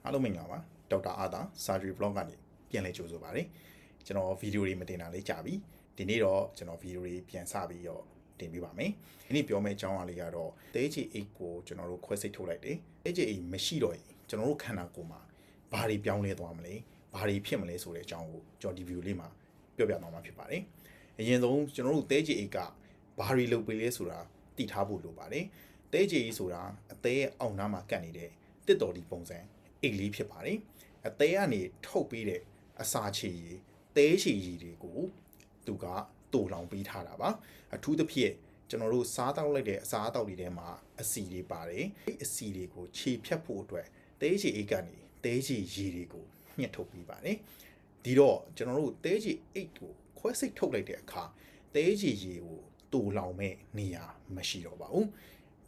အားလုံးမင်္ဂလာပါဒေါက်တာအာသာ surgery vlog ကနေပြန်လည်ကြိုဆိုပါရစေကျွန်တော်ဗီဒီယိုတွေမတင်တာလေးကြာပြီဒီနေ့တော့ကျွန်တော်ဗီဒီယိုတွေပြန်စပြီးတော့တင်ပေးပါမယ်ဒီနေ့ပြောမယ့်အကြောင်းအရာလေးကတော့တဲချီ8ကိုကျွန်တော်တို့ခွဲစိတ်ထုတ်လိုက်တယ်တဲချီ8မရှိတော့ရင်ကျွန်တော်တို့ခန္ဓာကိုယ်မှာဘာတွေပြောင်းလဲသွားမလဲဘာတွေဖြစ်မလဲဆိုတဲ့အကြောင်းကိုကျွန်တော်ဒီဗီဒီယိုလေးမှာပြောပြသွားမှာဖြစ်ပါတယ်အရင်ဆုံးကျွန်တော်တို့တဲချီ8ကဘာတွေလုပ်ပေးလဲဆိုတာသိထားဖို့လိုပါတယ်တဲချီ8ဆိုတာအသေးအောက်နားမှာကတ်နေတဲ့တစ်တော်ဒီပုံစံအိတ်လေးဖြစ်ပါတယ်အသေးကနေထုတ်ပေးတဲ့အစာချေရည်တဲချေရည်တွေကိုသူကတူလောင်ပေးထားတာပါအထူးသဖြင့်ကျွန်တော်တို့စားတောက်လိုက်တဲ့အစားအသောက်တွေထဲမှာအဆီတွေပါတယ်အဲ့အဆီတွေကိုခြေဖြတ်ဖို့အတွက်တဲချေအိတ်ကနေတဲချေရည်တွေကိုညှက်ထုတ်ပေးပါတယ်ဒီတော့ကျွန်တော်တို့တဲချေအိတ်ကိုခွဲစိတ်ထုတ်လိုက်တဲ့အခါတဲချေရည်ကိုတူလောင်မဲ့နေရာမရှိတော့ပါဘူး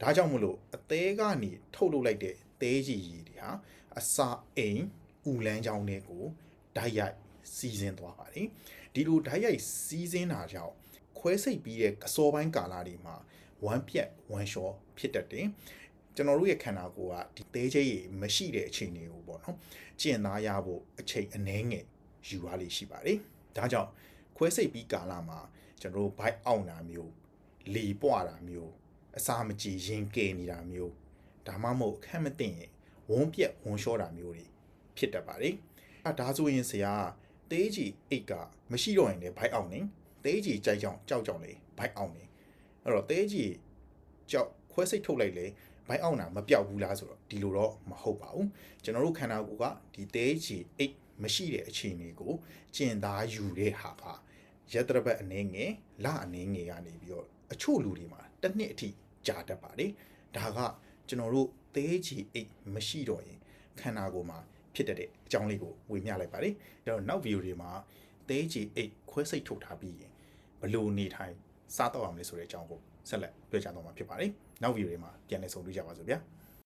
ဒါကြောင့်မလို့အသေးကနေထုတ်လုပ်လိုက်တဲ့တဲချေရည်တွေဟာအစာအိမ်ဥလန်းချောင်းတွေကိုဓာတ်ရိုက်စီးဆင်းသွားပါတယ်ဒီလိုဓာတ်ရိုက်စီးဆင်းတာကြောင့်ခွဲစိတ်ပြီးတဲ့အစောပိုင်းကာလတွေမှာဝမ်းပြက်ဝမ်းလျှောဖြစ်တတ်တယ်ကျွန်တော်တို့ရဲ့ခန္ဓာကိုယ်ကဒီသေးချေရည်မရှိတဲ့အချိန်တွေကိုပေါ့နော်ကျင့်သားရဖို့အချိန်အနည်းငယ်ယူရလိမ့်ရှိပါတယ်ဒါကြောင့်ခွဲစိတ်ပြီးကာလမှာကျွန်တော်တို့ဘိုက်အောင်တာမျိုးလေပွားတာမျိုးအစာမကြည်ရင်ကဲနေတာမျိုးဒါမှမဟုတ်အခက်မသိရင်ဝန်းပြက်ဝန်းလျှောတာမျိုးတွေဖြစ်တတ်ပါတယ်ဒါဆိုရင်ဆရာတေးကြီးအိတ်ကမရှိတော့ရင်လည်းဘိုက်အောင်နေတေးကြီးကြိုက်ကြောင်ကြောက်ကြောင်လေဘိုက်အောင်နေအဲ့တော့တေးကြီးကြောက်ခွဲစိတ်ထုတ်လိုက်လေဘိုက်အောင်တာမပြောက်ဘူးလားဆိုတော့ဒီလိုတော့မဟုတ်ပါဘူးကျွန်တော်တို့ခန္ဓာကိုယ်ကဒီတေးကြီးအိတ်မရှိတဲ့အခြေအနေကိုကျင်သားယူတဲ့ဟာကရက်တရပတ်အနေငယ်လအနေငယ်ကနေပြီးတော့အချို့လူတွေမှာတစ်နှစ်အထိကြာတတ်ပါတယ်ဒါကကျွန်တော်တို့သေးချီအိတ်မရှိတော့ရင်ခန္ဓာကိုယ်မှာဖြစ်တဲ့အကြောင်းလေးကိုဝေမျှလိုက်ပါတယ်ဒါတော့နောက်ဗီဒီယိုတွေမှာသေးချီအိတ်ခွဲစိတ်ထုတ်ထားပြီးရင်ဘယ်လိုနေထိုင်စားတော့ရမလဲဆိုတဲ့အကြောင်းကိုဆက်လက်ပြောကြားတော့မှာဖြစ်ပါတယ်နောက်ဗီဒီယိုတွေမှာပြန်လည်ဆုံတွေ့ကြပါစို့ဗျာ